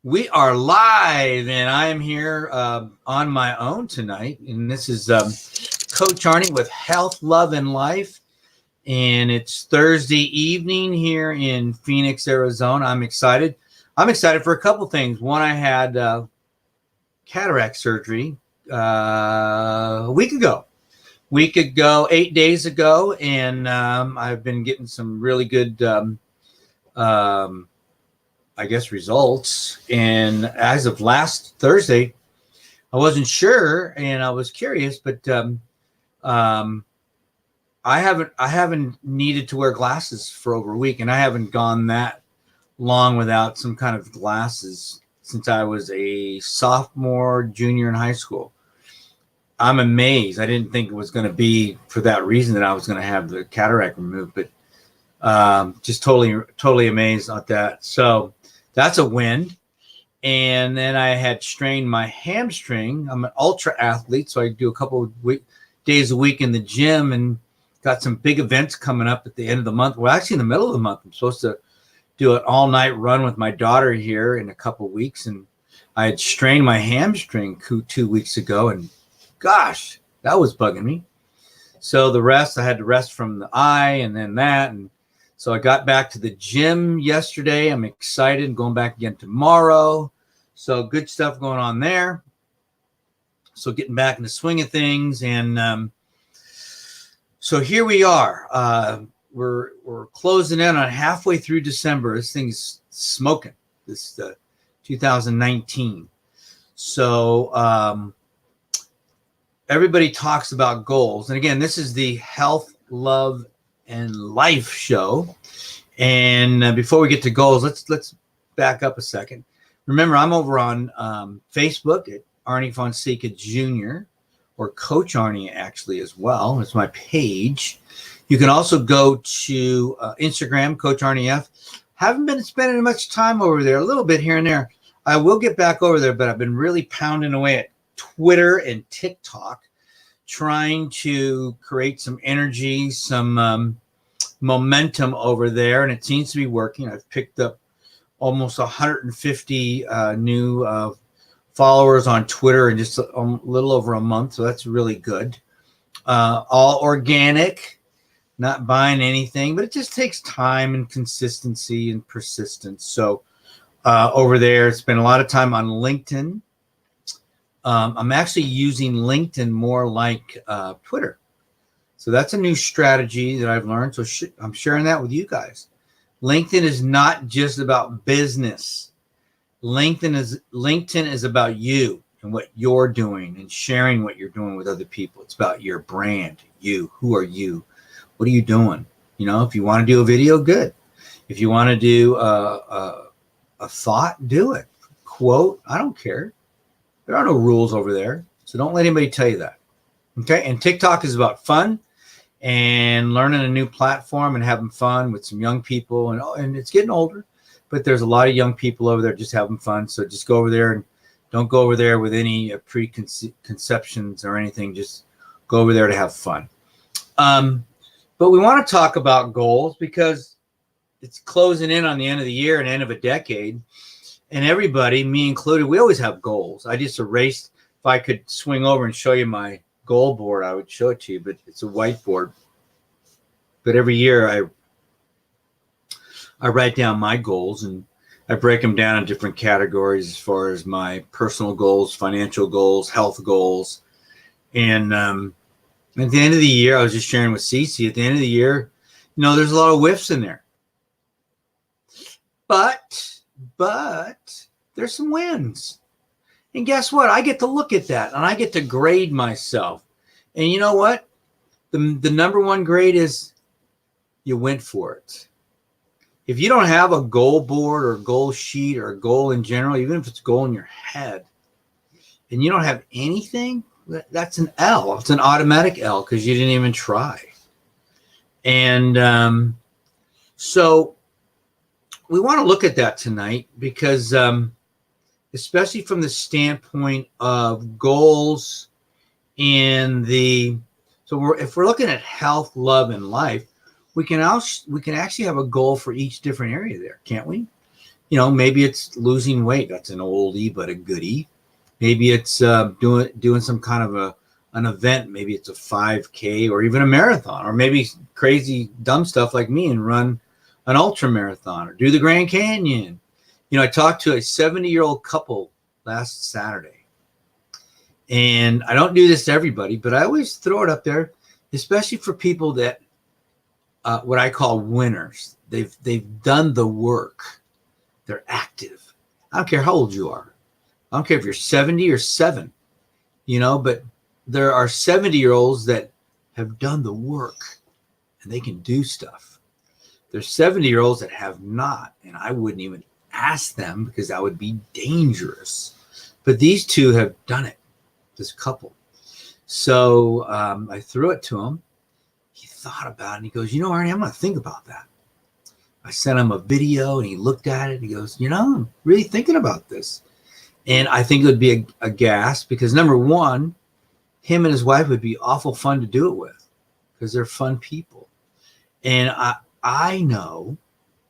We are live, and I am here on my own tonight. And this is Coach Arnie with Health, Love, and Life. And it's Thursday evening here in Phoenix, Arizona. I'm excited. I'm excited for a couple things. One, I had cataract surgery a week ago. 8 days ago, and I've been getting some really good results. And as of last Thursday, I wasn't sure and I was curious, but I haven't needed to wear glasses for over a week, and I haven't gone that long without some kind of glasses since I was a sophomore, junior in high school. I'm amazed. I didn't think it was going to be for that reason that I was going to have the cataract removed, but just totally amazed at that. So that's a win. And then I had strained my hamstring. I'm an ultra athlete, so I do a couple of days a week in the gym, and got some big events coming up at the end of the month. Well, actually in the middle of the month, I'm supposed to do an all-night run with my daughter here in a couple of weeks. And I had strained my hamstring 2 weeks ago, and gosh, that was bugging me. So I had to rest from the eye and then that. And so I got back to the gym yesterday. I'm excited and going back again tomorrow. So good stuff going on there. So getting back in the swing of things. And so here we are. We're closing in on halfway through December. This thing's smoking, this 2019. So everybody talks about goals. And again, this is the Health, Love, and Life show. And before we get to goals, let's back up a second. Remember, I'm over on Facebook at Arnie Fonseca Jr. or Coach Arnie actually as well. It's my page. You can also go to Instagram, Coach Arnie F. Haven't been spending much time over there, a little bit here and there. I will get back over there, but I've been really pounding away at Twitter and TikTok, trying to create some energy, some momentum over there, and it seems to be working. I've picked up almost 150 new followers on Twitter in just a little over a month, so that's really good. All organic, not buying anything, but it just takes time and consistency and persistence. So over there, spent a lot of time on LinkedIn. I'm actually using LinkedIn more like Twitter. So that's a new strategy that I've learned. So I'm sharing that with you guys. LinkedIn is not just about business. LinkedIn is about you and what you're doing and sharing what you're doing with other people. It's about your brand, you. Who are you? What are you doing? You know, if you want to do a video, good. If you want to do a thought, do it. Quote, I don't care. There are no rules over there, so don't let anybody tell you that. Okay, and TikTok is about fun and learning a new platform and having fun with some young people. And it's getting older, but there's a lot of young people over there just having fun. So just go over there and don't go over there with any preconceptions or anything. Just go over there to have fun. But we want to talk about goals because it's closing in on the end of the year and end of a decade. And everybody, me included, we always have goals. I just erased. If I could swing over and show you my goal board, I would show it to you, but it's a whiteboard. But every year I write down my goals, and I break them down in different categories as far as my personal goals, financial goals, health goals. And at the end of the year, I was just sharing with Cece, at the end of the year, you know, there's a lot of whiffs in there. But there's some wins. And guess what? I get to look at that and I get to grade myself. And you know what? The number one grade is you went for it. If you don't have a goal board or a goal sheet or a goal in general, even if it's a goal in your head, and you don't have anything, that's an L. It's an automatic L because you didn't even try. And so we want to look at that tonight because especially from the standpoint of goals if we're looking at health, love, and life, we can actually have a goal for each different area there, can't we? maybe it's losing weight. That's an oldie, but a goodie. Maybe it's doing some kind of an event. Maybe it's a 5K or even a marathon, or maybe crazy dumb stuff like me and run an ultra marathon or do the Grand Canyon. I talked to a 70-year-old couple last Saturday, and I don't do this to everybody, but I always throw it up there, especially for people that what I call winners. They've done the work. They're active. I don't care how old you are. I don't care if you're 70 or 7, but there are 70-year-olds that have done the work and they can do stuff. There's 70-year-olds that have not, and I wouldn't even ask them because that would be dangerous. But these two have done it, this couple. So I threw it to him. He thought about it and he goes, Arnie, I'm going to think about that. I sent him a video and he looked at it. And he goes, I'm really thinking about this. And I think it would be a gas because, number one, him and his wife would be awful fun to do it with because they're fun people. And I know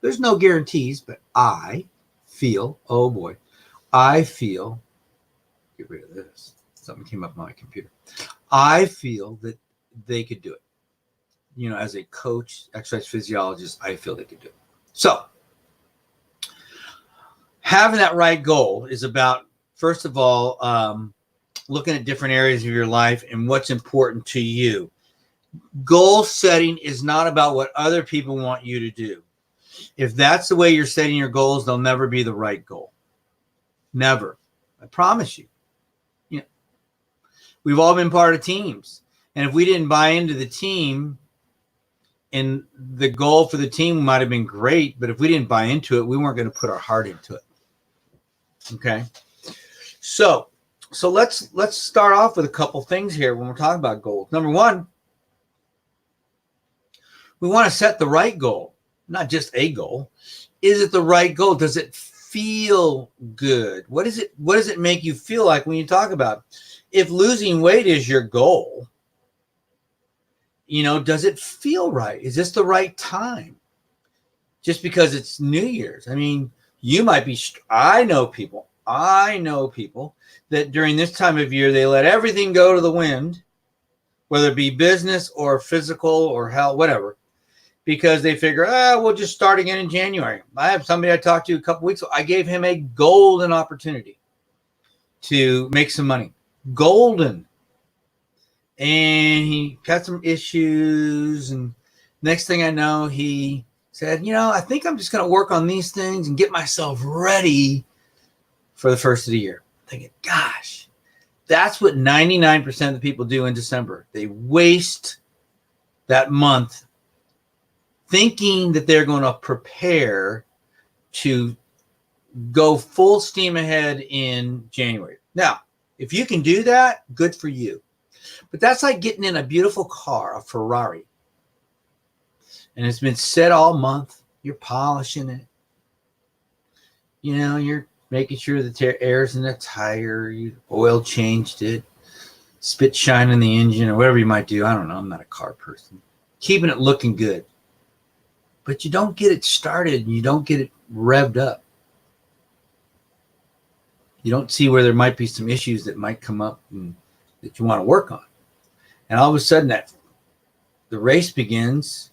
there's no guarantees, but I feel, get rid of this. Something came up on my computer. I feel that they could do it. As a coach, exercise physiologist, I feel they could do it. So having that right goal is about, first of all, looking at different areas of your life and what's important to you. Goal setting is not about what other people want you to do. If that's the way you're setting your goals, they'll never be the right goal. Never. I promise you. We've all been part of teams. And if we didn't buy into the team, and the goal for the team might have been great, but if we didn't buy into it, we weren't going to put our heart into it. Okay. So let's start off with a couple things here when we're talking about goals. Number one, we want to set the right goal, not just a goal. Is it the right goal? Does it feel good? What does it make you feel like when you talk about it? If losing weight is your goal, does it feel right? Is this the right time? Just because it's New Year's. I mean, you might be, I know people that during this time of year, they let everything go to the wind, whether it be business or physical or health, whatever, because they figure, we'll just start again in January. I have somebody I talked to a couple weeks ago. I gave him a golden opportunity to make some money. Golden. And he got some issues. And next thing I know, he said, I think I'm just going to work on these things and get myself ready for the first of the year. I'm thinking, gosh, that's what 99% of the people do in December. They waste that month thinking that they're going to prepare to go full steam ahead in January. Now, if you can do that, good for you. But that's like getting in a beautiful car, a Ferrari. And it's been set all month. You're polishing it. You're making sure the air's in the tire. You oil changed it. Spit shine in the engine or whatever you might do. I don't know. I'm not a car person. Keeping it looking good. But you don't get it started. You don't get it revved up. You don't see where there might be some issues that might come up and that you want to work on. And all of a sudden the race begins,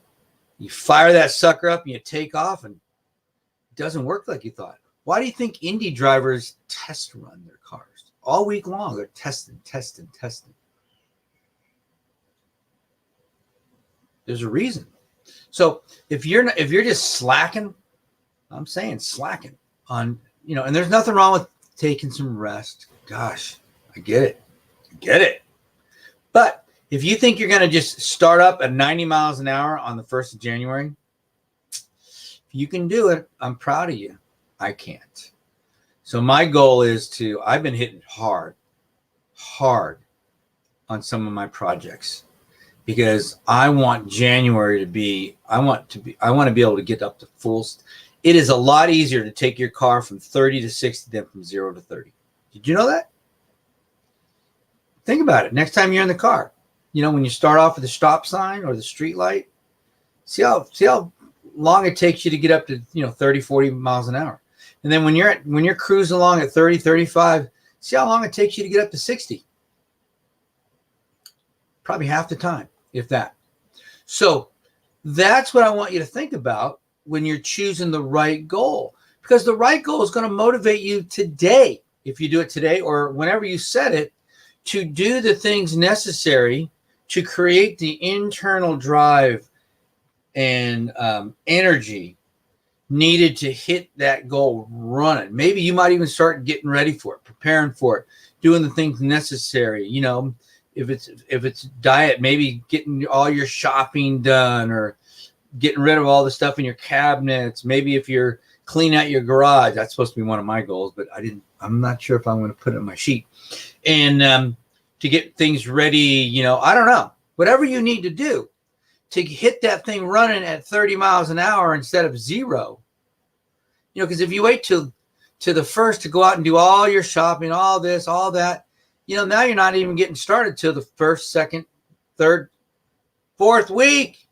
you fire that sucker up and you take off and it doesn't work like you thought. Why do you think Indy drivers test run their cars? All week long, they're testing. There's a reason. So if you're just slacking, I'm saying slacking on, and there's nothing wrong with taking some rest. Gosh, I get it. But if you think you're going to just start up at 90 miles an hour on the 1st of January, if you can do it, I'm proud of you. I can't. So my goal is I've been hitting hard on some of my projects because I want January to be, I want to be able to get up to full. It is a lot easier to take your car from 30 to 60 than from 0 to 30. Did you know that? Think about it. Next time you're in the car, when you start off with the stop sign or the street light, see how long it takes you to get up to, 30, 40 miles an hour. And then when you're cruising along at 30, 35, see how long it takes you to get up to 60. Probably half the time, if that. So that's what I want you to think about when you're choosing the right goal, because the right goal is going to motivate you today, if you do it today or whenever you set it, to do the things necessary to create the internal drive and energy needed to hit that goal running. Maybe you might even start getting ready for it, preparing for it, doing the things necessary. You know, if it's diet, maybe getting all your shopping done or getting rid of all the stuff in your cabinets. Maybe if you're clean out your garage, that's supposed to be one of my goals, but I'm not sure if I'm going to put it in my sheet. And to get things ready, you know, I don't know, whatever you need to do to hit that thing running at 30 miles an hour instead of 0. You know, because if you wait to the first to go out and do all your shopping, all this, all that, you know, now you're not even getting started till the first, second, third, fourth week.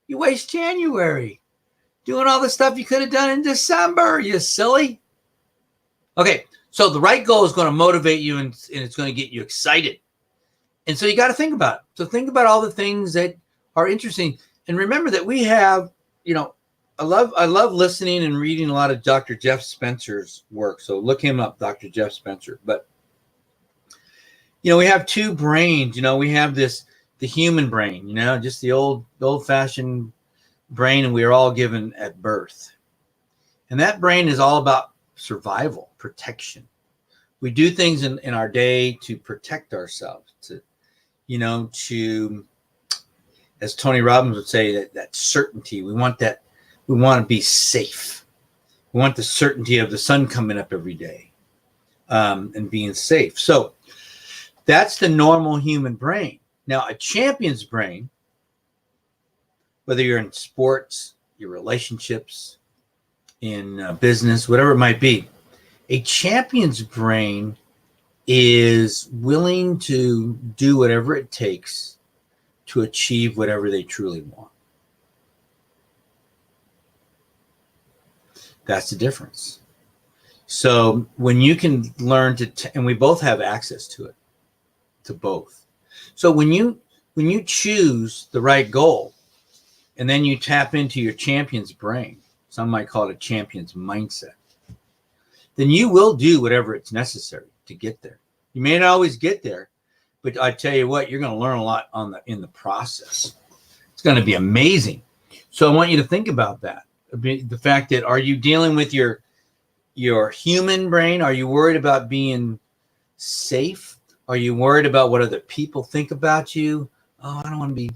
You waste January doing all the stuff you could have done in December, you silly. Okay, so the right goal is going to motivate you and it's going to get you excited. And so you got to think about it. So think about all the things that are interesting. And remember that we have, you know, I love listening and reading a lot of Dr. Jeff Spencer's work. So look him up, Dr. Jeff Spencer. But, you know, we have two brains. You know, we have the human brain, you know, just the old-fashioned brain, and we are all given at birth. And that brain is all about survival, protection. We do things in our day to protect ourselves, to, you know, to, as Tony Robbins would say, that certainty. We want to be safe. We want the certainty of the sun coming up every day and being safe. So that's the normal human brain. Now, a champion's brain, whether you're in sports, your relationships, in business, whatever it might be, a champion's brain is willing to do whatever it takes to achieve whatever they truly want. That's the difference. So when you can learn to, and we both have access to it, to both. So when you choose the right goal, and then you tap into your champion's brain, some might call it a champion's mindset, then you will do whatever it's necessary to get there. You may not always get there, but I tell you what, you're going to learn a lot in the process. It's going to be amazing. So I want you to think about that. The fact that, are you dealing with your human brain? Are you worried about being safe? Are you worried about what other people think about you? Oh, I don't want to be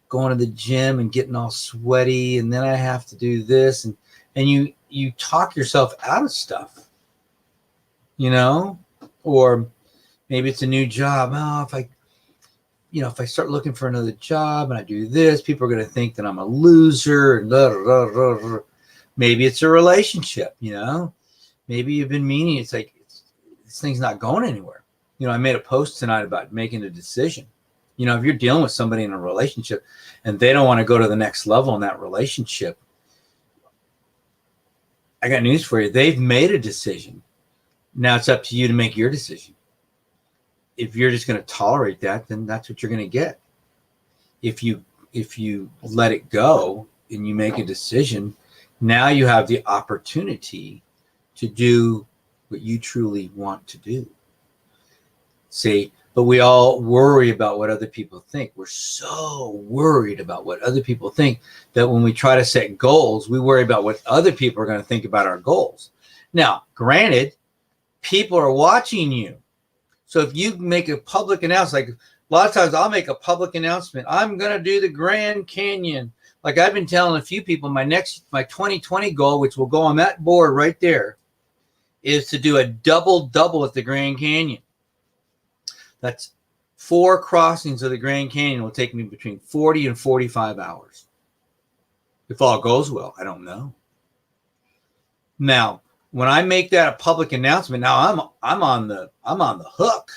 going to the gym and getting all sweaty, and then I have to do this, and you talk yourself out of stuff, you know? Or maybe it's a new job. Oh, if I start looking for another job and I do this, people are going to think that I'm a loser. And blah, blah, blah, blah. Maybe it's a relationship, you know? Maybe you've been meaning, it's like, this thing's not going anywhere. You know, I made a post tonight about making a decision. You know, if you're dealing with somebody in a relationship and they don't want to go to the next level in that relationship, I got news for you. They've made a decision. Now it's up to you to make your decision. If you're just going to tolerate that, then that's what you're going to get. If you let it go and you make a decision, now you have the opportunity to do what you truly want to do. See, but we all worry about what other people think. We're so worried about what other people think that when we try to set goals, we worry about what other people are going to think about our goals. Now, granted, people are watching you. So if you make a public announcement, like a lot of times I'll make a public announcement, I'm going to do the Grand Canyon. Like I've been telling a few people, my 2020 goal, which will go on that board right there, is to do a double at the Grand Canyon. That's 4 crossings of the Grand Canyon will take me between 40 and 45 hours. If all goes well, I don't know. Now, when I make that a public announcement, now I'm on the hook.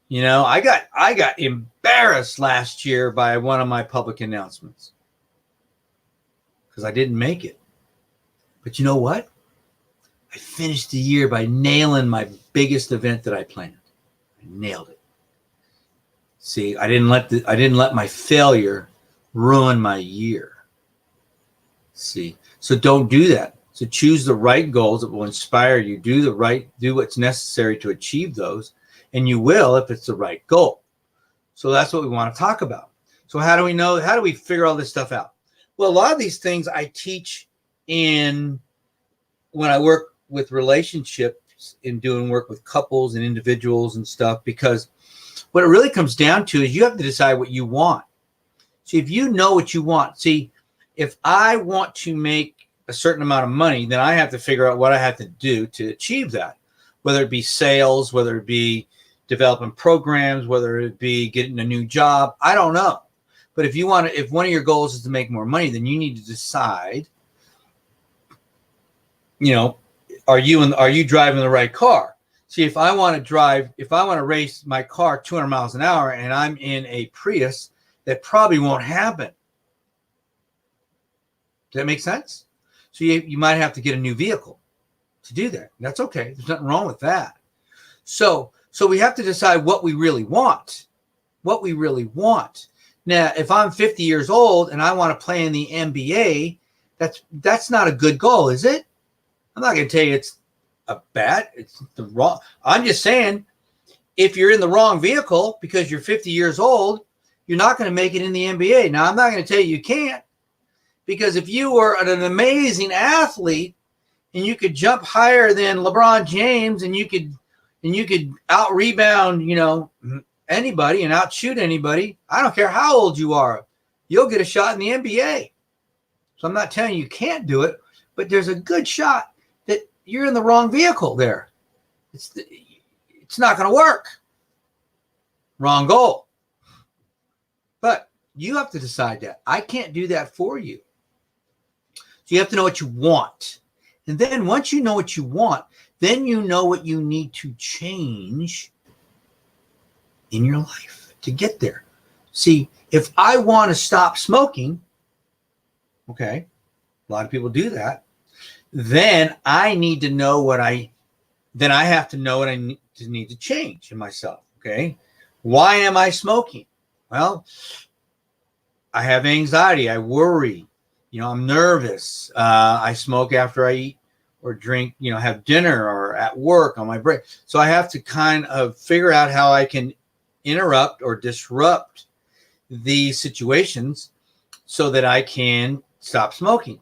You know, I got embarrassed last year by one of my public announcements because I didn't make it. But you know what? I I finished the year by nailing my biggest event that I planned. I nailed it. See, I didn't let my failure ruin my year. See, so don't do that. So choose the right goals that will inspire you. Do what's necessary to achieve those, and you will if it's the right goal. So that's what we want to talk about. So how do we know? How do we figure all this stuff out? Well, a lot of these things I teach when I work with relationships, in doing work with couples and individuals and stuff, because what it really comes down to is you have to decide what you want. See, if you know what you want, if I want to make a certain amount of money, then I have to figure out what I have to do to achieve that, whether it be sales, whether it be developing programs, whether it be getting a new job. I don't know. But if one of your goals is to make more money, then you need to decide, are you driving the right car? See, if I want to race my car 200 miles an hour and I'm in a Prius, that probably won't happen. Does that make sense? So you might have to get a new vehicle to do that. That's okay. There's nothing wrong with that. So we have to decide what we really want. What we really want. Now, if I'm 50 years old and I want to play in the NBA, that's not a good goal, is it? I'm not going to tell you it's the wrong. I'm just saying, if you're in the wrong vehicle because you're 50 years old, you're not going to make it in the NBA. Now, I'm not going to tell you can't, because if you were an amazing athlete and you could jump higher than LeBron James and you could out rebound, anybody and outshoot anybody, I don't care how old you are, you'll get a shot in the NBA. So I'm not telling you can't do it, but there's a good shot that you're in the wrong vehicle there. It's not going to work. Wrong goal. But you have to decide that. I can't do that for you. So you have to know what you want. And then once you know what you want, then you know what you need to change in your life to get there. See, if I want to stop smoking, okay, a lot of people do that, then I need to know I have to know what I need to change in myself, okay? Why am I smoking? Well, I have anxiety. I worry. I'm nervous. I smoke after I eat or drink, have dinner or at work on my break. So I have to kind of figure out how I can interrupt or disrupt these situations so that I can stop smoking.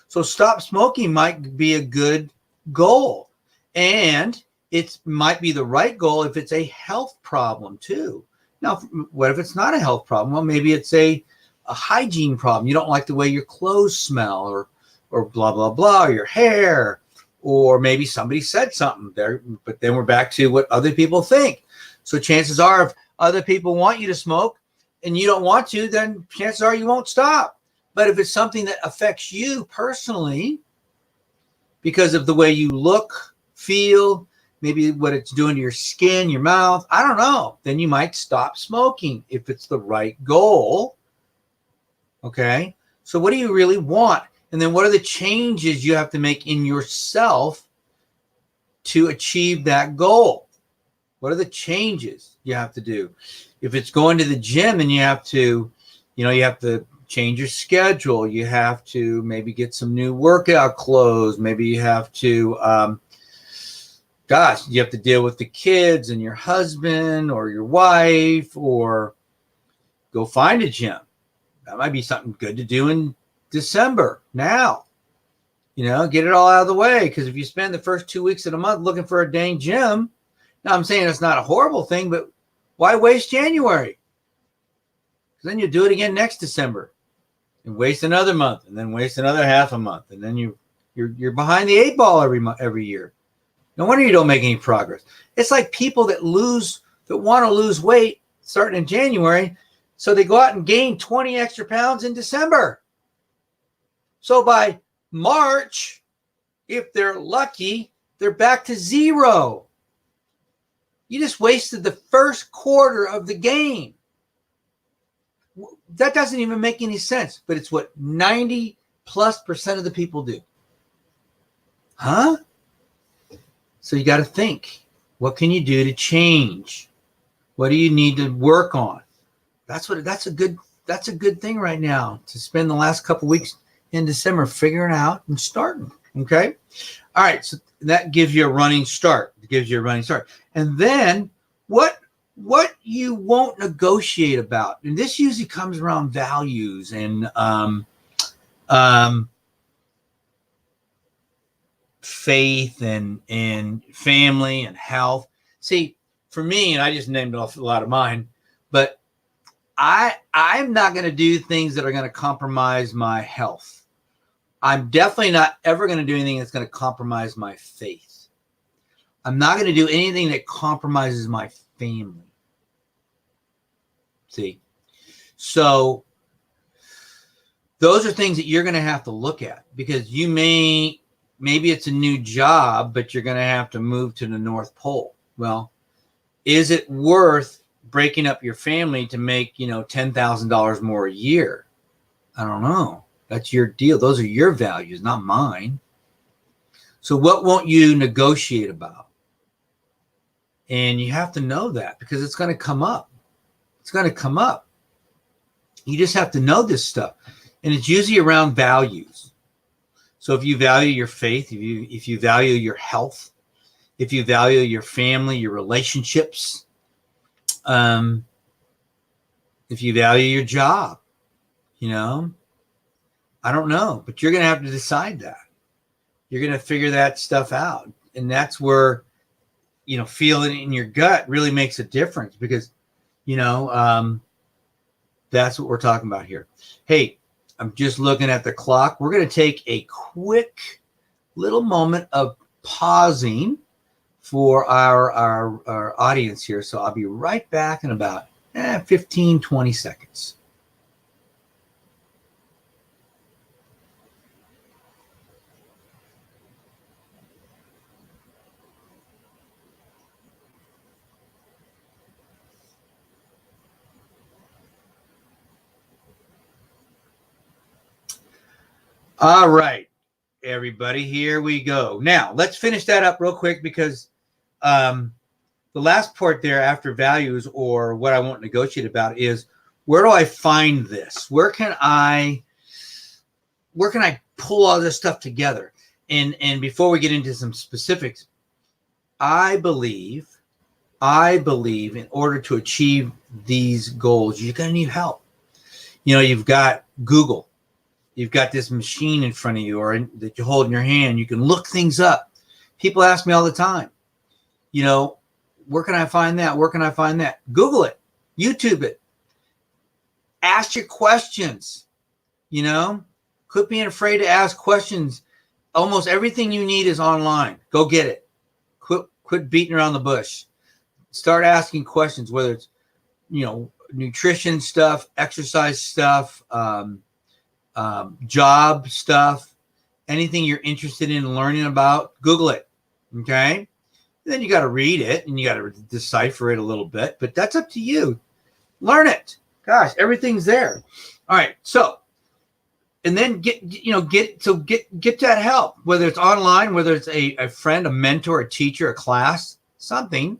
So stop smoking might be a good goal. And it might be the right goal if it's a health problem too. Now, what if it's not a health problem? Well, maybe it's a hygiene problem. You don't like the way your clothes smell or blah, blah, blah, or your hair, or maybe somebody said something there, but then we're back to what other people think. So chances are if other people want you to smoke and you don't want to, then chances are you won't stop. But if it's something that affects you personally because of the way you look, feel, maybe what it's doing to your skin, your mouth, I don't know, then you might stop smoking if it's the right goal. Okay, so what do you really want? And then what are the changes you have to make in yourself to achieve that goal? What are the changes you have to do? If it's going to the gym, then you have to change your schedule. You have to maybe get some new workout clothes. Maybe you have to, you have to deal with the kids and your husband or your wife, or go find a gym. That might be something good to do in December now. Get it all out of the way. Because if you spend the first 2 weeks of the month looking for a dang gym, now I'm saying it's not a horrible thing, but why waste January? Because then you do it again next December and waste another month and then waste another half a month. And then you're behind the 8 ball every year. No wonder you don't make any progress. It's like people that want to lose weight starting in January. So they go out and gain 20 extra pounds in December. So by March, if they're lucky, they're back to 0. You just wasted the first quarter of the game. That doesn't even make any sense, but it's what 90+% of the people do. Huh? So you got to think, what can you do to change? What do you need to work on? That's a good thing right now, to spend the last couple weeks in December figuring out and starting. Okay. All right. So that gives you a running start. And then what you won't negotiate about, and this usually comes around values and faith and family and health. See, for me, and I just named off a lot of mine, but I'm not going to do things that are going to compromise my health. I'm definitely not ever going to do anything that's going to compromise my faith. I'm not going to do anything that compromises my family. See? So those are things that you're going to have to look at, because you maybe it's a new job, but you're going to have to move to the North Pole. Well, is it worth breaking up your family to make, $10,000 more a year? I don't know. That's your deal. Those are your values, not mine. So what won't you negotiate about? And you have to know that, because it's going to come up. It's going to come up. You just have to know this stuff. And it's usually around values. So if you value your faith, if you value your health, if you value your family, your relationships, if you value your job, I don't know, but you're going to have to decide that. You're going to figure that stuff out. And that's where, feeling it in your gut really makes a difference, because, that's what we're talking about here. Hey, I'm just looking at the clock. We're going to take a quick little moment of pausing for our audience here. So I'll be right back in about 15, 20 seconds. All right, everybody, here we go. Now, let's finish that up real quick, because the last part there after values, or what I won't negotiate about, is where do I find this? Where can I pull all this stuff together? And before we get into some specifics, I believe in order to achieve these goals, you're going to need help. You've got Google. You've got this machine in front of you, or that you hold in your hand. You can look things up. People ask me all the time, where can I find that? Where can I find that? Google it, YouTube it. Ask your questions, Quit being afraid to ask questions. Almost everything you need is online. Go get it. Quit beating around the bush. Start asking questions, whether it's, nutrition stuff, exercise stuff, job stuff, anything you're interested in learning about, Google it. Okay. And then you got to read it and you got to decipher it a little bit, but that's up to you. Learn it. Gosh, everything's there. All right. So, and then get that help, whether it's online, whether it's a friend, a mentor, a teacher, a class, something,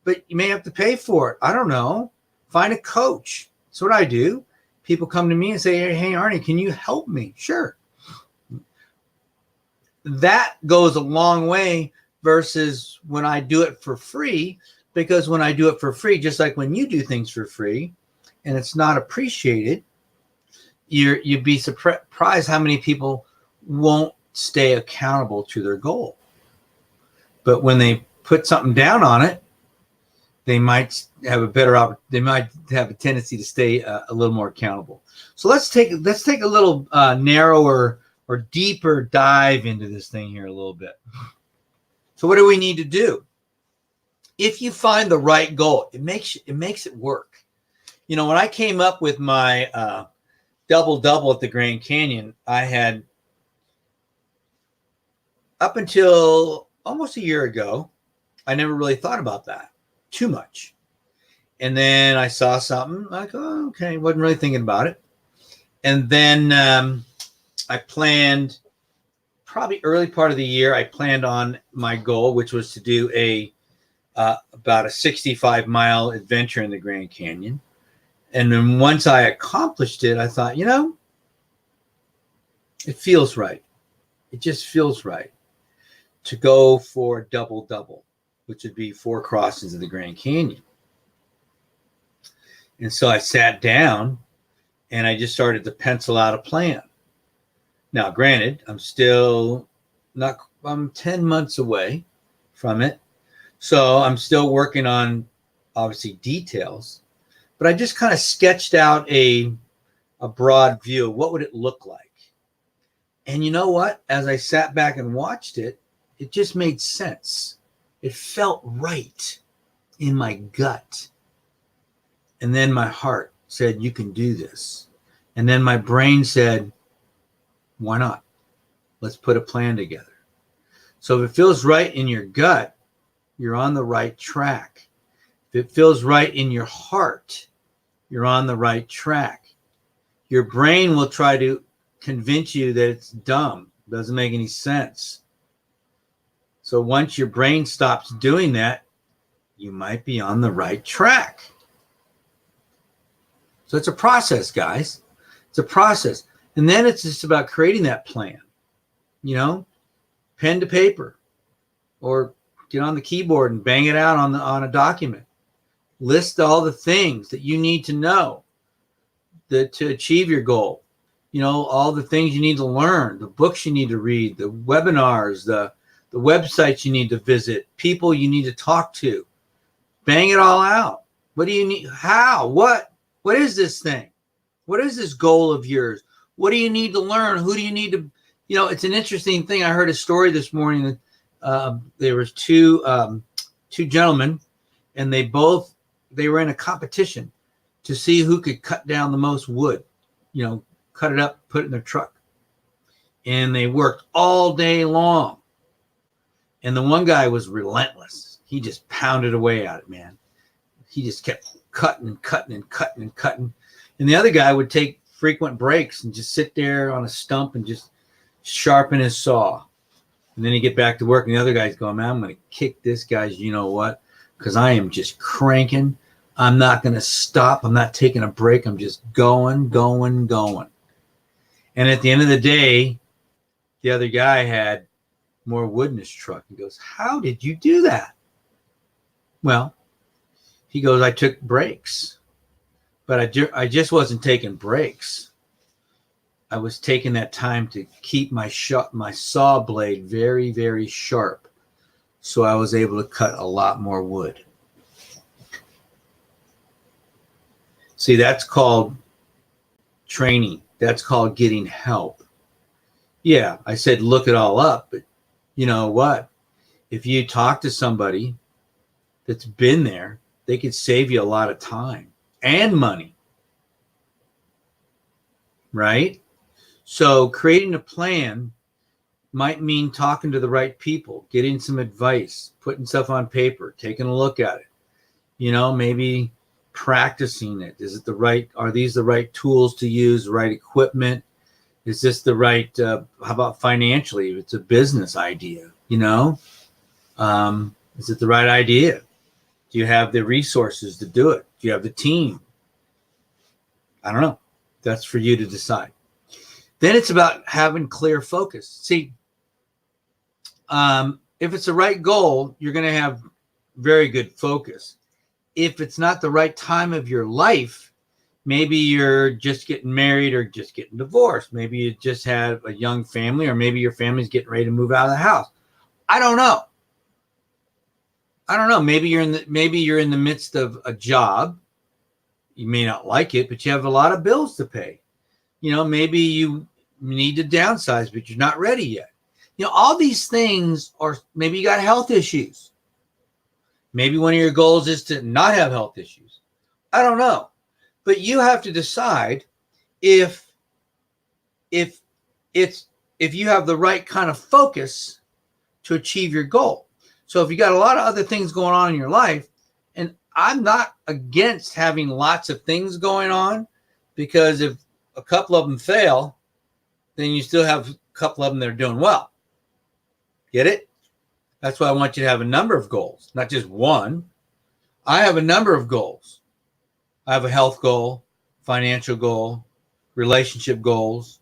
but you may have to pay for it. I don't know. Find a coach. That's what I do. People come to me and say, hey, Arnie, can you help me? Sure. That goes a long way versus when I do it for free, because when I do it for free, just like when you do things for free and it's not appreciated, you'd be surprised how many people won't stay accountable to their goal. But when they put something down on it, they might have a tendency to stay a little more accountable. So let's take a little narrower or deeper dive into this thing here a little bit. So what do we need to do? If you find the right goal, it makes it work. When I came up with my double at the Grand Canyon, I had, up until almost a year ago, I never really thought about that too much. And then I saw something like, oh, okay, wasn't really thinking about it. And then I planned probably early part of the year, I planned on my goal, which was to do about a 65-mile adventure in the Grand Canyon. And then once I accomplished it, I thought, it feels right. It just feels right to go for a double, which would be 4 crossings of the Grand Canyon. And so I sat down and I just started to pencil out a plan. Now, granted, I'm 10 months away from it. So I'm still working on, obviously, details. But I just kind of sketched out a broad view of what would it look like. And you know what? As I sat back and watched it, it just made sense. It felt right in my gut. And then my heart said, you can do this. And then my brain said, why not? Let's put a plan together. So if it feels right in your gut, you're on the right track. If it feels right in your heart, you're on the right track. Your brain will try to convince you that it's dumb, doesn't make any sense. So once your brain stops doing that, you might be on the right track. So it's a process, guys. It's a process. And then it's just about creating that plan, pen to paper, or get on the keyboard and bang it out on a document. List all the things that you need to know to achieve your goal. All the things you need to learn, the books you need to read, the webinars, the websites you need to visit, people you need to talk to. Bang it all out. What do you need? How? What is this thing? What is this goal of yours? What do you need to learn? Who do you need to, it's an interesting thing. I heard a story this morning that there was two gentlemen, and they were in a competition to see who could cut down the most wood, cut it up, put it in their truck. And they worked all day long. And the one guy was relentless. He just pounded away at it, man. He just kept cutting and cutting and cutting and cutting. And the other guy would take frequent breaks and just sit there on a stump and just sharpen his saw. And then he'd get back to work, and the other guy's going, man, I'm going to kick this guy's you-know-what, because I am just cranking. I'm not going to stop. I'm not taking a break. I'm just going. And at the end of the day, the other guy had more wood in his truck. He goes, how did you do that? Well, he goes, I took breaks. But I just wasn't taking breaks. I was taking that time to keep my saw blade very, very sharp. So I was able to cut a lot more wood. See, that's called training. That's called getting help. Yeah, I said look it all up, but you know what? If you talk to somebody that's been there, they could save you a lot of time and money, right? So creating a plan might mean talking to the right people, getting some advice, putting stuff on paper, taking a look at it, maybe practicing it. Are these the right tools to use, the right equipment? Is this the right, how about financially? If it's a business idea, is it the right idea? Do you have the resources to do it? Do you have the team? I don't know. That's for you to decide. Then it's about having clear focus. See, if it's the right goal, you're going to have very good focus. If it's not the right time of your life, maybe you're just getting married or just getting divorced. Maybe you just had a young family, or maybe your family's getting ready to move out of the house. I don't know. Maybe you're in the midst of a job. You may not like it, but you have a lot of bills to pay. Maybe you need to downsize, but you're not ready yet. All these things, or maybe you got health issues. Maybe one of your goals is to not have health issues. I don't know. But you have to decide if you have the right kind of focus to achieve your goal. So if you got a lot of other things going on in your life, and I'm not against having lots of things going on, because if a couple of them fail, then you still have a couple of them that are doing well. Get it? That's why I want you to have a number of goals, not just one. I have a number of goals. I have a health goal, financial goal, relationship goals,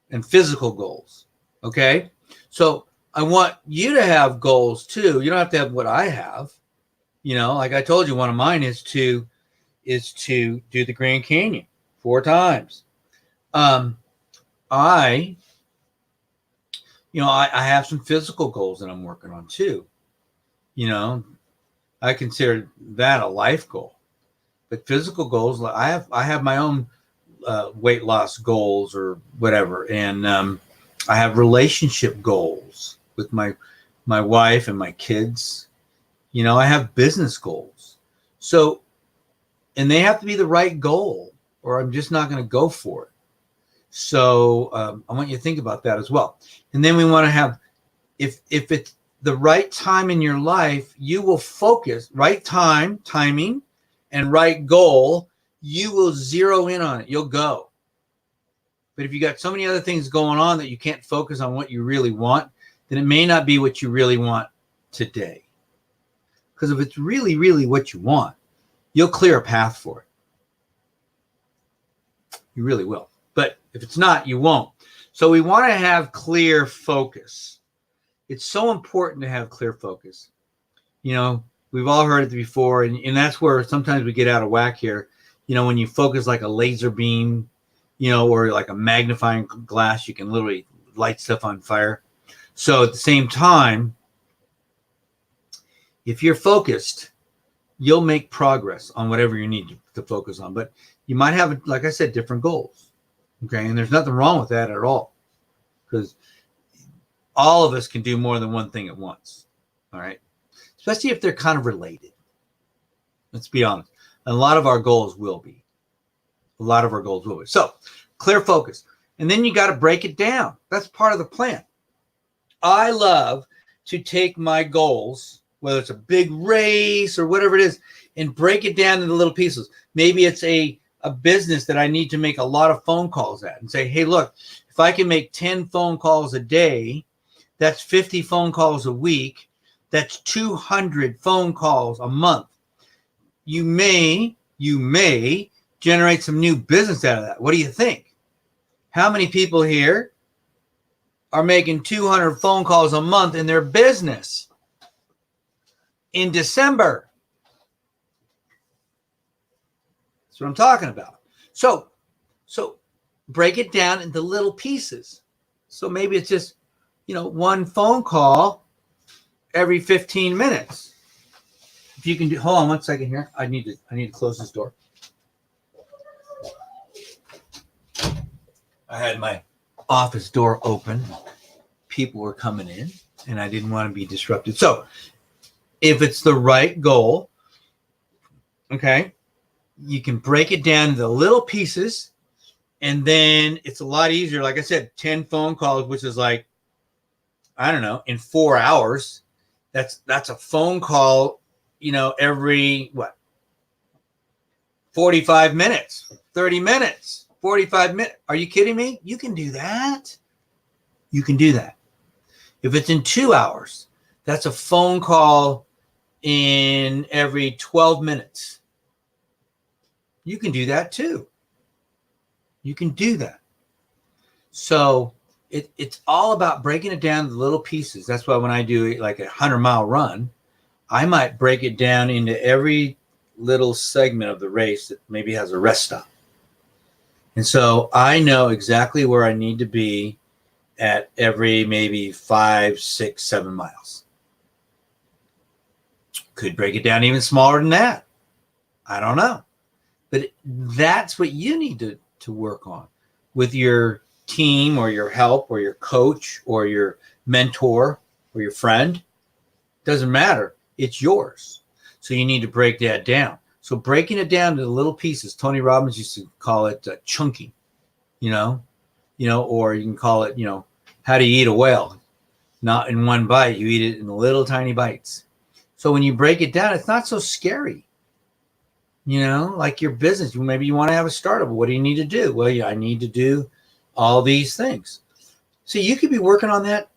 and physical goals. Okay? So I want you to have goals too. You don't have to have what I have. Like I told you, one of mine is to do the Grand Canyon 4 times. I have some physical goals that I'm working on too. I consider that a life goal. But physical goals, I have my own weight loss goals or whatever, and I have relationship goals with my wife and my kids. I have business goals. So, and they have to be the right goal, or I'm just not going to go for it. So I want you to think about that as well. And then we want to have, if it's the right time in your life, you will focus, right time, timing, and right goal, you will zero in on it. You'll go. But if you got so many other things going on that you can't focus on what you really want, then it may not be what you really want today. Because if it's really, really what you want, you'll clear a path for it. You really will. But if it's not, you won't. So we want to have clear focus. It's so important to have clear focus. We've all heard it before, and that's where sometimes we get out of whack here. When you focus like a laser beam, or like a magnifying glass, you can literally light stuff on fire. So at the same time, if you're focused, you'll make progress on whatever you need to focus on. But you might have, like I said, different goals. Okay. And there's nothing wrong with that at all, because all of us can do more than one thing at once. All right. Especially if they're kind of related. Let's be honest. A lot of our goals will be. So clear focus. And then you got to break it down. That's part of the plan. I love to take my goals, whether it's a big race or whatever it is, and break it down into little pieces. Maybe it's a business that I need to make a lot of phone calls at and say, hey, look, if I can make 10 phone calls a day, that's 50 phone calls a week. That's 200 phone calls a month. You may generate some new business out of that. What do you think? How many people here are making 200 phone calls a month in their business in December? That's what I'm talking about. So break it down into little pieces. So maybe it's just, one phone call every 15 minutes. If you can do, hold on one second here. I need to close this door. I had my office door open. People were coming in and I didn't want to be disrupted. So if it's the right goal, okay, you can break it down into little pieces, and then it's a lot easier. Like I said, 10 phone calls, which is like, I don't know, in 4 hours. That's a phone call, every 45 minutes, 30 minutes, 45 minutes. Are you kidding me? You can do that. You can do that. If it's in 2 hours, that's a phone call in every 12 minutes. You can do that too. You can do that. So it's all about breaking it down to little pieces. That's why when I do like a 100-mile run, I might break it down into every little segment of the race that maybe has a rest stop. And so I know exactly where I need to be at every maybe 5, 6, 7 miles. Could break it down even smaller than that. I don't know. But that's what you need to work on with your team or your help or your coach or your mentor or your friend. Doesn't matter. It's yours. So you need to break that down. So breaking it down into little pieces. Tony Robbins used to call it chunking, or you can call it, how to eat a whale. Not in one bite. You eat it in little tiny bites. So when you break it down, it's not so scary. Like your business, maybe you want to have a startup. What do you need to do? Well, I need to do all these things. So you could be working on that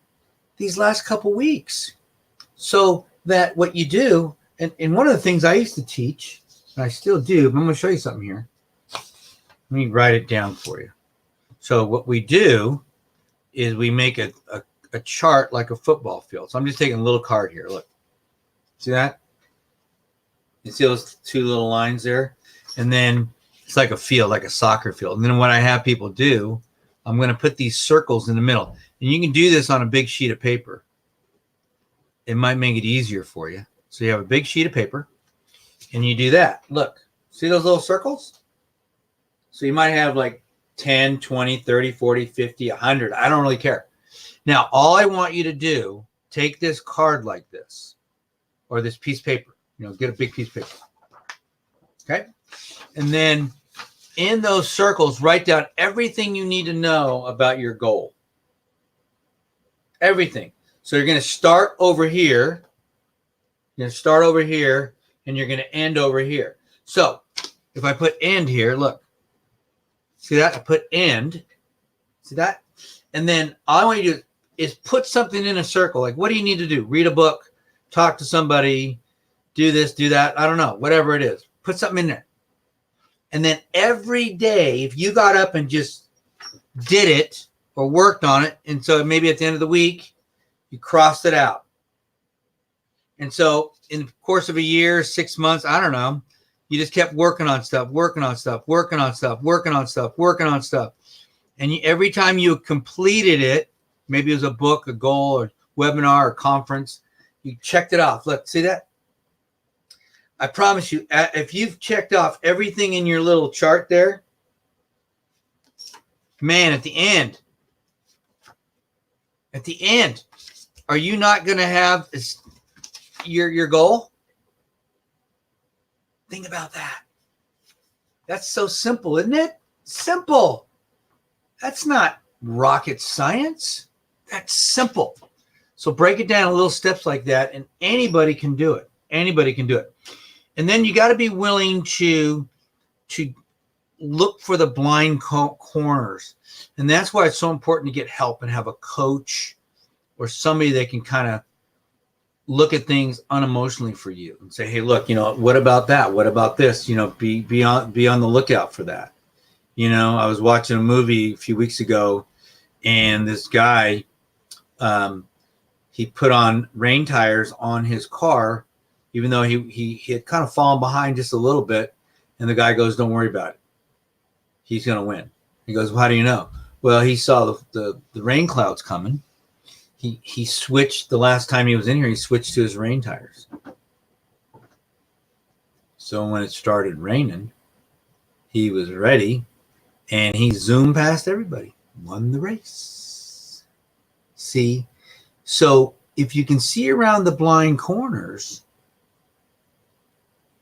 these last couple weeks. So that what you do, and one of the things I used to teach, and I still do, but I'm going to show you something here. Let me write it down for you. So what we do is we make a chart like a football field. So I'm just taking a little card here. Look, see that? You see those two little lines there? And then it's like a field, like a soccer field. And then what I have people do, I'm going to put these circles in the middle. And you can do this on a big sheet of paper. It might make it easier for you. So you have a big sheet of paper and you do that. Look, see those little circles? So you might have like 10, 20, 30, 40, 50, 100. I don't really care. Now, all I want you to do, take this card like this or this piece of paper, get a big piece of paper. Okay. And then in those circles, write down everything you need to know about your goal. Everything. So you're going to start over here. You're going to start over here and you're going to end over here. So if I put end here, look, see that? I put end. See that? And then all I want you to do is put something in a circle. Like, what do you need to do? Read a book, talk to somebody, do this, do that. I don't know, whatever it is. Put something in there. And then every day, if you got up and just did it or worked on it, and so maybe at the end of the week, you crossed it out. And so in the course of a year, 6 months, I don't know, you just kept working on stuff, working on stuff, working on stuff, working on stuff, working on stuff. And every time you completed it, maybe it was a book, a goal, or webinar, or conference, you checked it off. Look, see that? I promise you, if you've checked off everything in your little chart there, man, at the end, are you not going to have your goal? Think about that. That's so simple, isn't it? Simple. That's not rocket science. That's simple. So break it down in little steps like that, and anybody can do it. Anybody can do it. And then you got to be willing to look for the blind corners. And that's why it's so important to get help and have a coach or somebody that can kind of look at things unemotionally for you and say, hey, look, what about that? What about this? Be on the lookout for that. I was watching a movie a few weeks ago, and this guy, he put on rain tires on his car, even though he had kind of fallen behind just a little bit. And the guy goes, don't worry about it. He's going to win. He goes, well, how do you know? Well, he saw the rain clouds coming. He switched the last time he was in here. He switched to his rain tires. So when it started raining, he was ready, and he zoomed past everybody, won the race. See? So if you can see around the blind corners,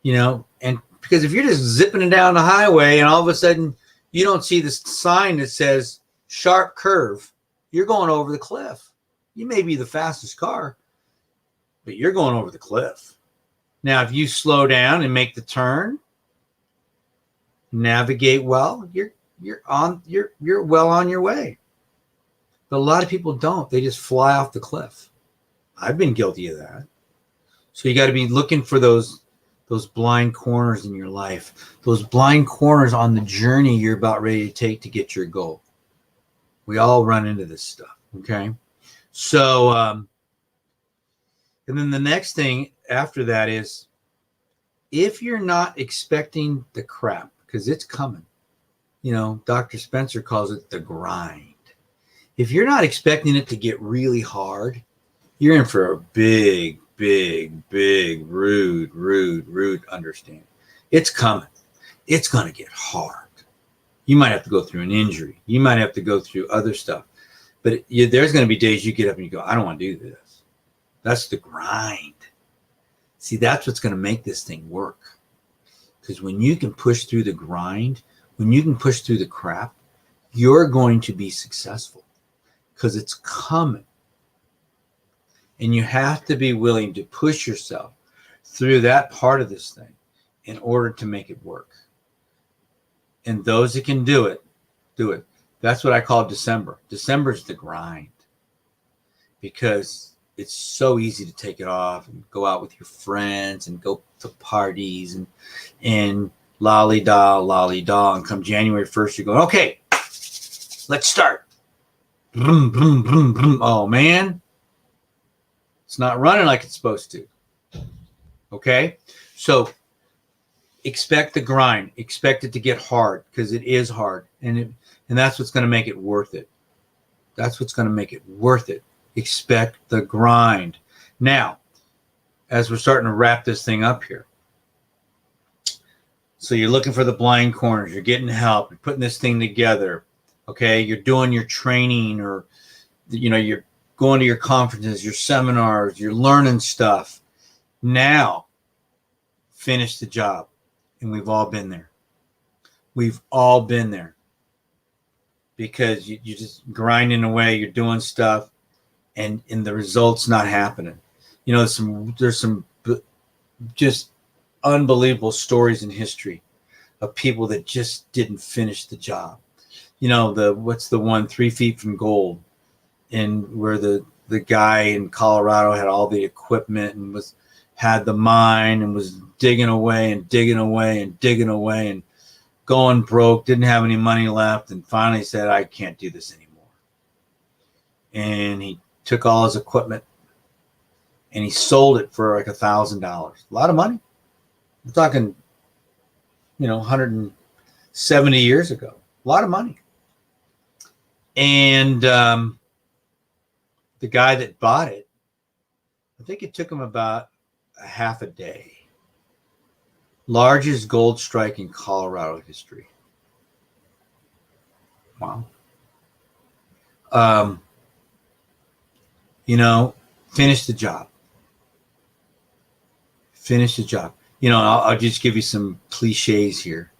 and because if you're just zipping it down the highway and all of a sudden you don't see the sign that says sharp curve, you're going over the cliff. You may be the fastest car, but you're going over the cliff. Now, if you slow down and make the turn, navigate well, you're well on your way. But a lot of people don't. They just fly off the cliff. I've been guilty of that. So you got to be looking for those blind corners in your life, those blind corners on the journey you're about ready to take to get your goal. We all run into this stuff, okay? So, and then the next thing after that is, if you're not expecting the crap, because it's coming, Dr. Spencer calls it the grind. If you're not expecting it to get really hard, you're in for a big, rude understanding. It's coming. It's going to get hard. You might have to go through an injury. You might have to go through other stuff. But there's going to be days you get up and you go, I don't want to do this. That's the grind. See, that's what's going to make this thing work. Because when you can push through the grind, when you can push through the crap, you're going to be successful because it's coming. And you have to be willing to push yourself through that part of this thing in order to make it work. And those that can do it, do it. That's what I call December. December's the grind. because it's so easy to take it off and go out with your friends and go to parties and lolly-da, and come January 1st, you're going, okay, let's start. Vroom, vroom, vroom, vroom. Oh, man. It's not running like it's supposed to. Okay? So expect the grind. Expect it to get hard, because it is hard. And that's what's going to make it worth it. That's what's going to make it worth it. Expect the grind. Now, as we're starting to wrap this thing up here, so you're looking for the blind corners, you're getting help, you're putting this thing together, okay? You're doing your training, or, you're going to your conferences, your seminars, you're learning stuff. Now, finish the job. And we've all been there. We've all been there. Because you're just grinding away, you're doing stuff, and the results not happening. There's some just unbelievable stories in history of people that just didn't finish the job. What's the one, 3 Feet from Gold, and where the guy in Colorado had all the equipment and had the mine and was digging away and digging away and digging away and going broke, didn't have any money left, and finally said, I can't do this anymore. And he took all his equipment and he sold it for like $1,000. A lot of money. We're talking, 170 years ago. A lot of money. And the guy that bought it, I think it took him about a half a day. Largest gold strike in Colorado history. Wow. Finish the job. Finish the job. I'll just give you some cliches here.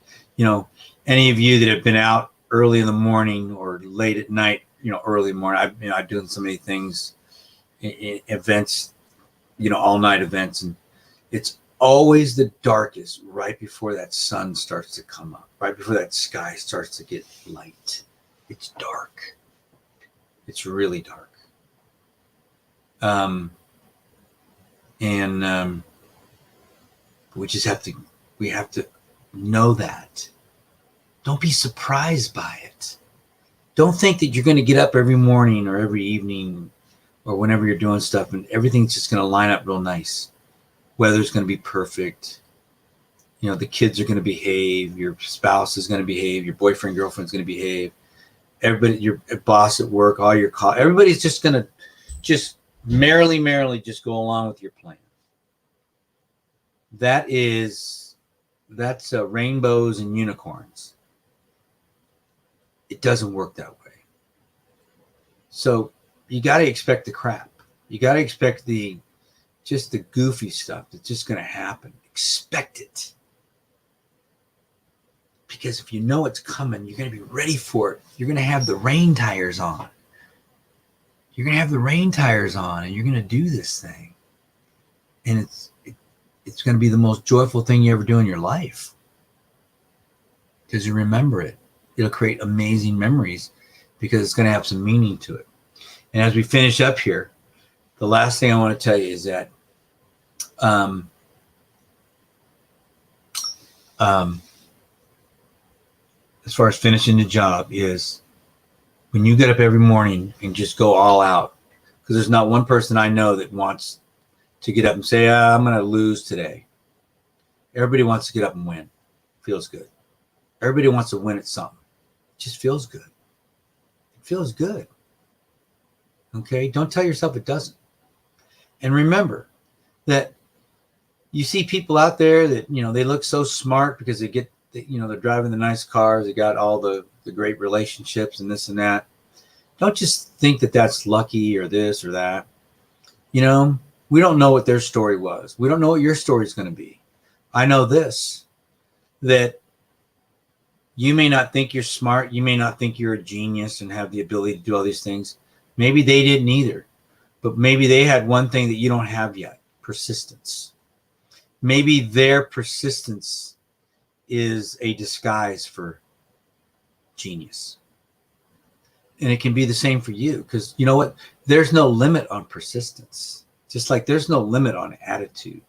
Any of you that have been out early in the morning or late at night, early morning, I've done so many things, events, all night events, and it's always the darkest right before that sun starts to come up, right before that sky starts to get light. It's dark. It's really dark. We have to know that. Don't be surprised by it. Don't think that you're going to get up every morning or every evening or whenever you're doing stuff and everything's just going to line up real nice. Weather's going to be perfect. The kids are going to behave. Your spouse is going to behave. Your boyfriend, girlfriend's going to behave. Everybody, your boss at work, all your everybody's just going to just merrily just go along with your plan. That's rainbows and unicorns. It doesn't work that way. So you got to expect the crap. You got to expect the goofy stuff that's just going to happen. Expect it. Because if you know it's coming, you're going to be ready for it. You're going to have the rain tires on. You're going to have the rain tires on, and you're going to do this thing. And it's going to be the most joyful thing you ever do in your life. Because you remember it. It'll create amazing memories because it's going to have some meaning to it. And as we finish up here, the last thing I want to tell you is that as far as finishing the job is when you get up every morning and just go all out, because there's not one person I know that wants to get up and say, I'm going to lose today. Everybody wants to get up and win. Feels good. Everybody wants to win at something. It just feels good. It feels good. Okay? Don't tell yourself it doesn't. And remember that you see people out there that, they look so smart because they get, they're driving the nice cars. They got all the great relationships and this and that. Don't just think that that's lucky or this or that. We don't know what their story was. We don't know what your story is going to be. I know this, that you may not think you're smart. You may not think you're a genius and have the ability to do all these things. Maybe they didn't either. But maybe they had one thing that you don't have yet, persistence. Maybe their persistence is a disguise for genius. And it can be the same for you, because you know what? There's no limit on persistence, just like there's no limit on attitude.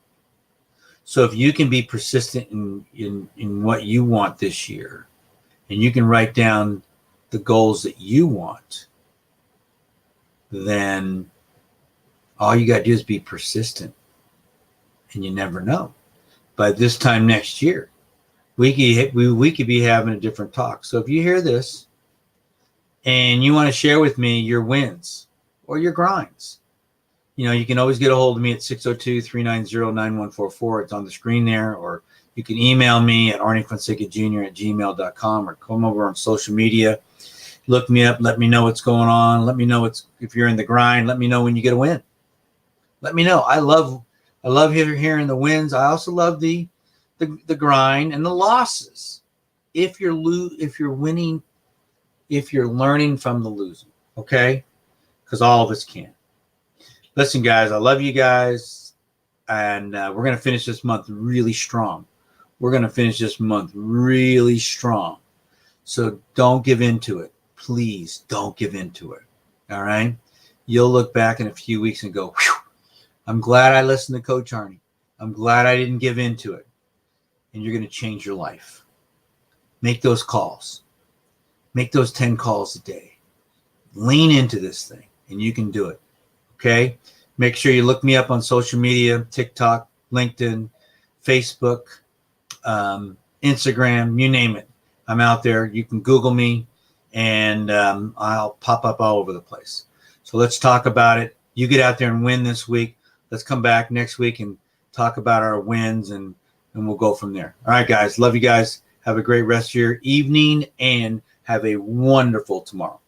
So if you can be persistent in what you want this year, and you can write down the goals that you want, then all you got to do is be persistent. And you never know. By this time next year, we could be having a different talk. So if you hear this and you want to share with me your wins or your grinds, you can always get a hold of me at 602-390-9144. It's on the screen there. Or you can email me at arniefonseca@gmail.com, or come over on social media. Look me up. Let me know what's going on. Let me know if you're in the grind. Let me know when you get a win. Let me know. I love hearing the wins. I also love the grind and the losses. If you're winning, if you're learning from the losing, okay? Because all of us can. Listen, guys, I love you guys, and we're going to finish this month really strong. So don't give in to it. Please don't give in to it. All right? You'll look back in a few weeks and go, whew, I'm glad I listened to Coach Arnie. I'm glad I didn't give in to it. And you're going to change your life. Make those calls. Make those 10 calls a day. Lean into this thing, and you can do it. Okay? Make sure you look me up on social media, TikTok, LinkedIn, Facebook, Instagram, you name it. I'm out there. You can Google me, and I'll pop up all over the place. So let's talk about it. You get out there and win this week. Let's come back next week and talk about our wins, and we'll go from there. All right, guys. Love you guys. Have a great rest of your evening, and have a wonderful tomorrow.